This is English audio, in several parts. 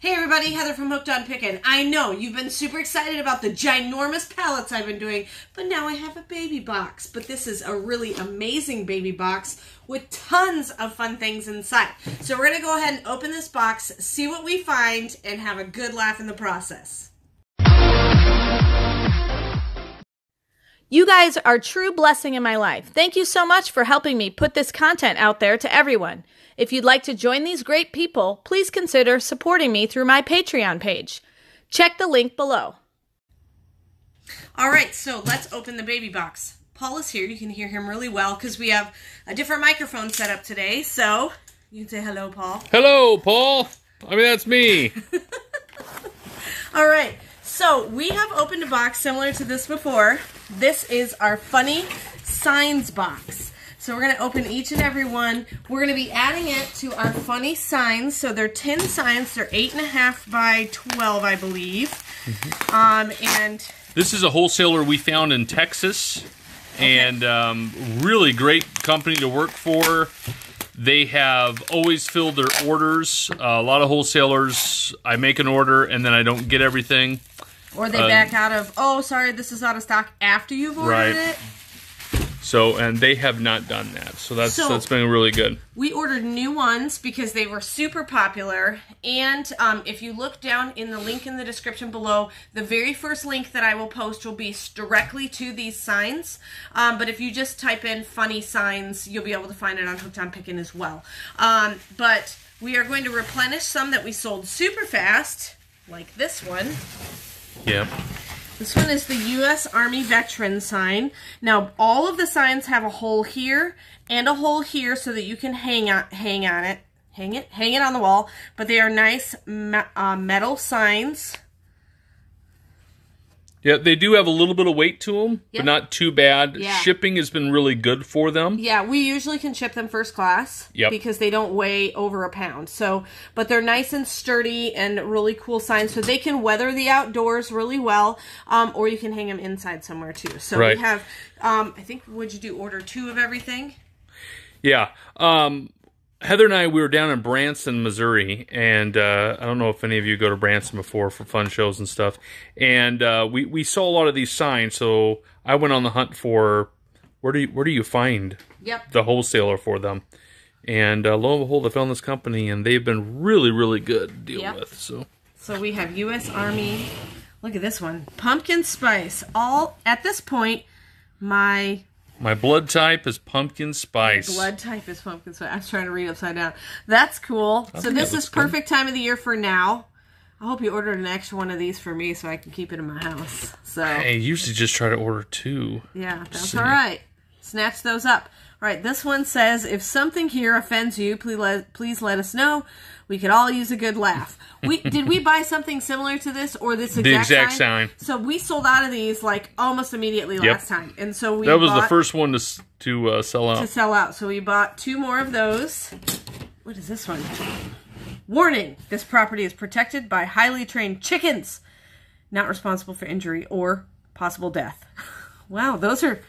Hey everybody, Heather from Hooked on Pickin. I know you've been super excited about the ginormous pallets I've been doing, but now I have a baby box. But this is a really amazing baby box with tons of fun things inside. So we're going to go ahead and open this box, see what we find, and have a good laugh in the process. You guys are a true blessing in my life. Thank you so much for helping me put this content out there to everyone. If you'd like to join these great people, please consider supporting me through my Patreon page. Check the link below. All right, so let's open the baby box. Paul is here. You can hear him really well because we have a different microphone set up today. So you can say hello, Paul. Hello, Paul. I mean, that's me. All right, so we have opened a box similar to this before. This is our funny signs box. So we're going to open each and every one. We're going to be adding it to our funny signs. So they're 10 signs. They're 8.5 by 12, I believe. And this is a wholesaler we found in Texas. Okay. And really great company to work for. They have always filled their orders. A lot of wholesalers, I make an order and then I don't get everything. Or they back out of, oh, sorry, this is out of stock after you've ordered it. So, and they have not done that. So that's been really good. We ordered new ones because they were super popular. And if you look down in the link in the description below, the very first link that I will post will be directly to these signs. But if you just type in funny signs, you'll be able to find it on Hooked on Pickin as well. But we are going to replenish some that we sold super fast, like this one. Yep. This one is the U.S. Army Veteran sign. Now, all of the signs have a hole here and a hole here so that you can hang it on the wall. But they are nice metal signs. Yeah, they do have a little bit of weight to them, but not too bad. Yeah. Shipping has been really good for them. Yeah, we usually can ship them first class because they don't weigh over a pound. So, but they're nice and sturdy and really cool signs, so they can weather the outdoors really well, or you can hang them inside somewhere too. So we have, I think, would you do order 2 of everything? Yeah. Heather and I, we were down in Branson, Missouri, and I don't know if any of you go to Branson before for fun shows and stuff, and we saw a lot of these signs, so I went on the hunt for where do you find the wholesaler for them, and lo and behold, I found this company, and they've been really, really good to deal with. So we have U.S. Army, look at this one, pumpkin spice, all, at this point, my blood type is pumpkin spice. Blood type is pumpkin spice. I was trying to read upside down. That's cool. So this is perfect time of the year for now. I hope you ordered an extra one of these for me so I can keep it in my house. So I usually just try to order 2. Yeah, that's all right. Snatch those up. All right, this one says, if something here offends you, please let us know. We could all use a good laugh. Did we buy something similar to this or this exact sign? So we sold out of these like almost immediately last time, and so that was the first one to sell out. To sell out. So we bought 2 more of those. What is this one? Warning: this property is protected by highly trained chickens, not responsible for injury or possible death. Wow, those are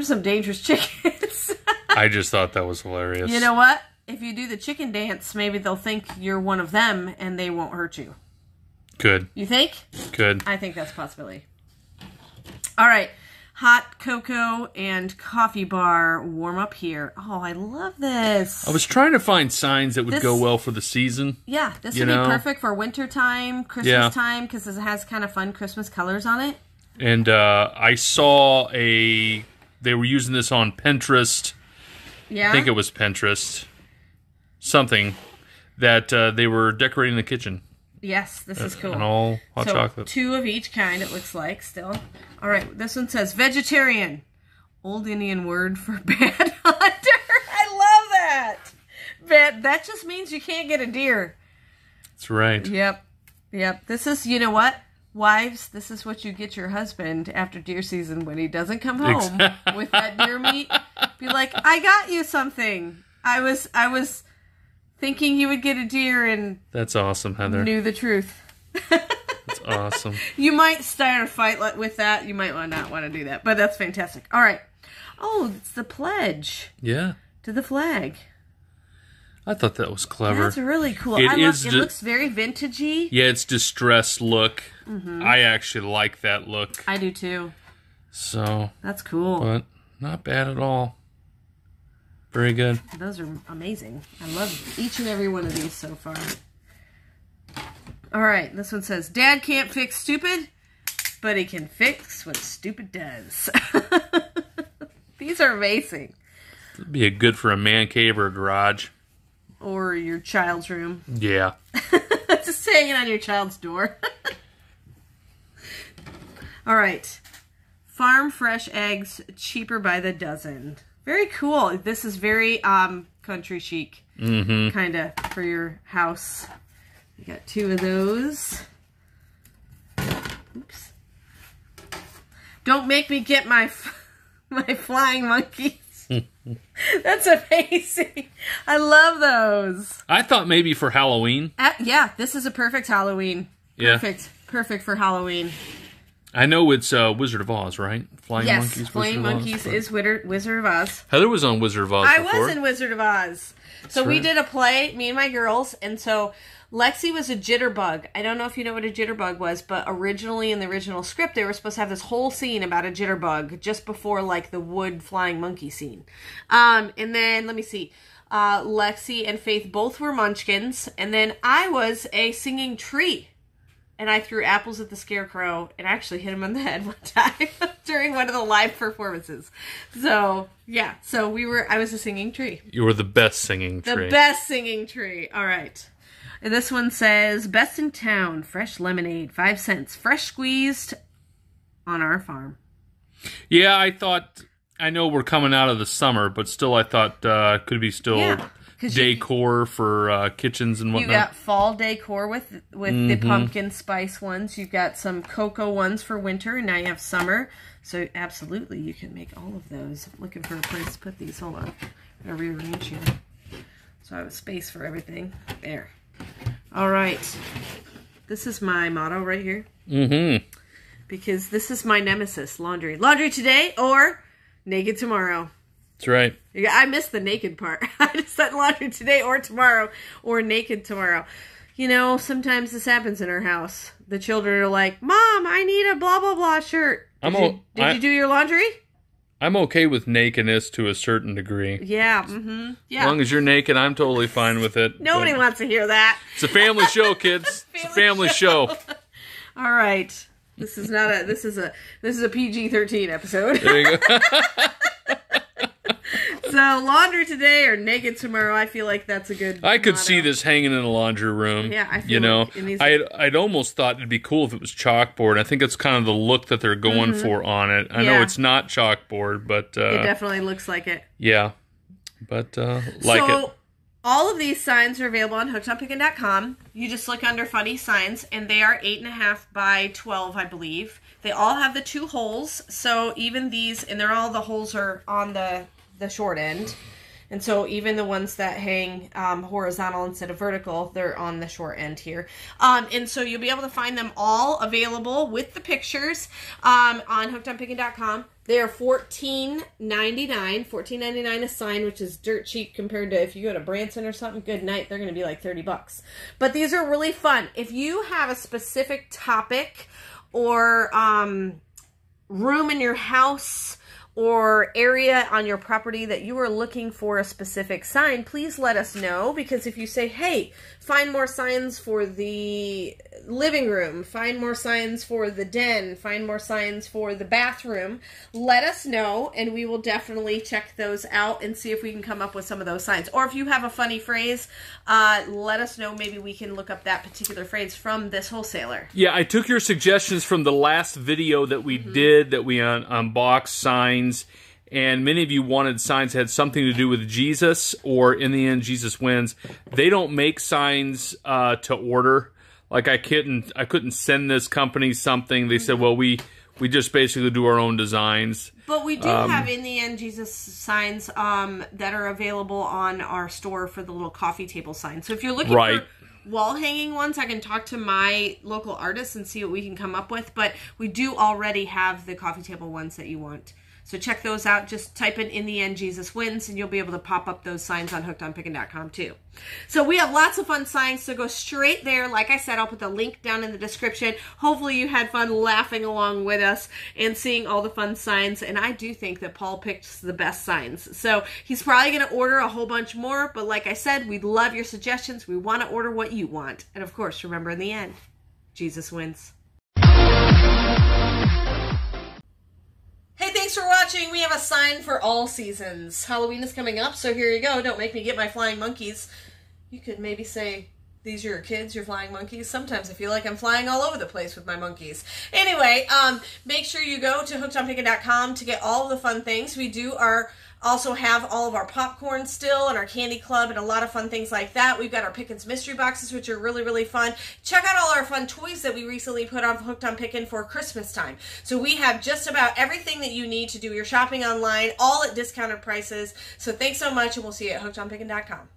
some dangerous chickens. I just thought that was hilarious. You know what? If you do the chicken dance, maybe they'll think you're one of them and they won't hurt you. Good. You think? Good. I think that's a possibility. All right. Hot cocoa and coffee bar warm up here. Oh, I love this. I was trying to find signs that would go well for the season. Yeah, this would be perfect for winter time, Christmas time, because it has kind of fun Christmas colors on it. And I saw they were using this on Pinterest. Yeah. I think it was Pinterest. Something that they were decorating the kitchen. Yes, this is cool. And all hot chocolate. 2 of each kind, it looks like, still. All right, this one says vegetarian. Old Indian word for bad hunter. I love that. That just means you can't get a deer. That's right. Yep. This is, you know what? Wives, this is what you get your husband after deer season when he doesn't come home with that deer meat. Be like, I got you something. I was thinking you would get a deer and... That's awesome, Heather. ...knew the truth. That's awesome. You might start a fight with that. You might not want to do that, but that's fantastic. All right. Oh, it's the pledge. Yeah. To the flag. I thought that was clever. That's really cool. It looks very vintagey. Yeah, it's distressed look. I actually like that look. I do too. So that's cool. But not bad at all. Very good. Those are amazing. I love each and every one of these so far. All right, this one says, Dad can't fix stupid, but he can fix what stupid does. These are amazing. It'd be good for a man cave or a garage. Or your child's room. Yeah. Just hanging on your child's door. All right. Farm fresh eggs, cheaper by the dozen. Very cool. This is very country chic. Kind of for your house. You got 2 of those. Oops. Don't make me get my flying monkeys. That's amazing. I love those. I thought maybe for Halloween. Yeah, this is a perfect Halloween. Perfect. Yeah. Perfect for Halloween. I know it's Wizard of Oz, right? Flying Monkeys. Yes, Flying Monkeys is Wizard of Oz. Heather was on Wizard of Oz before. I was in Wizard of Oz. So we did a play, me and my girls, and so Lexi was a jitterbug. I don't know if you know what a jitterbug was, but originally in the original script, they were supposed to have this whole scene about a jitterbug just before, like, the wood flying monkey scene. And then, let me see, Lexi and Faith both were munchkins, and then I was a singing tree. And I threw apples at the scarecrow and actually hit him on the head one time during one of the live performances. So, yeah. So I was a singing tree. You were the best singing tree. The best singing tree. All right. And this one says, best in town, fresh lemonade, 5 cents, fresh squeezed on our farm. Yeah, I know we're coming out of the summer, but still I thought could be still decor for kitchens and whatnot. You got fall decor with the pumpkin spice ones. You've got some cocoa ones for winter, and now you have summer. So absolutely, you can make all of those. I'm looking for a place to put these. Hold on. I'm going to rearrange here. So I have space for everything. There. All right. This is my motto right here. Because this is my nemesis, laundry. Laundry today or naked tomorrow. That's right. I missed the naked part. I just said laundry today or tomorrow or naked tomorrow. You know, sometimes this happens in our house. The children are like, Mom, I need a blah, blah, blah shirt. Did you do your laundry? I'm okay with nakedness to a certain degree. Yeah. Yeah. As long as you're naked, I'm totally fine with it. Nobody wants to hear that. It's a family show, kids. It's a family show. All right. This is a PG-13 episode. There you go. So, laundry today or naked tomorrow, I feel like that's a good I could motto. see this hanging in a laundry room. Yeah, I feel I'd almost thought it'd be cool if it was chalkboard. I think it's kind of the look that they're going for on it. I know it's not chalkboard, but... it definitely looks like it. Yeah, but it. All of these signs are available on hookedonpickin.com. You just look under funny signs, and they are 8.5 by 12, I believe. They all have the 2 holes, so even these, and the holes are on the short end. And so even the ones that hang horizontal instead of vertical, they're on the short end here. And so you'll be able to find them all available with the pictures on hookedonpickin.com. They are $14.99 a sign, which is dirt cheap compared to if you go to Branson or something. Good night, they're going to be like $30. But these are really fun. If you have a specific topic or room in your house or area on your property that you are looking for a specific sign, please let us know. Because if you say, hey, find more signs for the living room, find more signs for the den, find more signs for the bathroom, let us know, and we will definitely check those out and see if we can come up with some of those signs. Or if you have a funny phrase, let us know. Maybe we can look up that particular phrase from this wholesaler. Yeah, I took your suggestions from the last video that we did, that we unboxed signs. And many of you wanted signs that had something to do with Jesus, or in the end, Jesus wins. They don't make signs to order. Like I couldn't send this company something. They said, well, we just basically do our own designs. But we do have in the end Jesus signs that are available on our store for the little coffee table sign. So if you're looking for wall hanging ones, I can talk to my local artists and see what we can come up with. But we do already have the coffee table ones that you want. So check those out. Just type in the end Jesus wins, and you'll be able to pop up those signs on hookedonpickin.com too. So we have lots of fun signs, so go straight there. Like I said, I'll put the link down in the description. Hopefully you had fun laughing along with us and seeing all the fun signs. And I do think that Paul picked the best signs. So he's probably going to order a whole bunch more. But like I said, we'd love your suggestions. We want to order what you want. And of course, remember in the end, Jesus wins. Hey, thanks for watching. We have a sign for all seasons. Halloween is coming up, so here you go. Don't make me get my flying monkeys. You could maybe say, these are your kids, your flying monkeys. Sometimes I feel like I'm flying all over the place with my monkeys. Anyway, make sure you go to hookedonpickin.com to get all of the fun things. We do also have all of our popcorn still and our candy club and a lot of fun things like that. We've got our Pickin's mystery boxes, which are really, really fun. Check out all our fun toys that we recently put on Hooked on Pickin for Christmas time. So we have just about everything that you need to do your shopping online, all at discounted prices. So thanks so much, and we'll see you at hookedonpickin.com.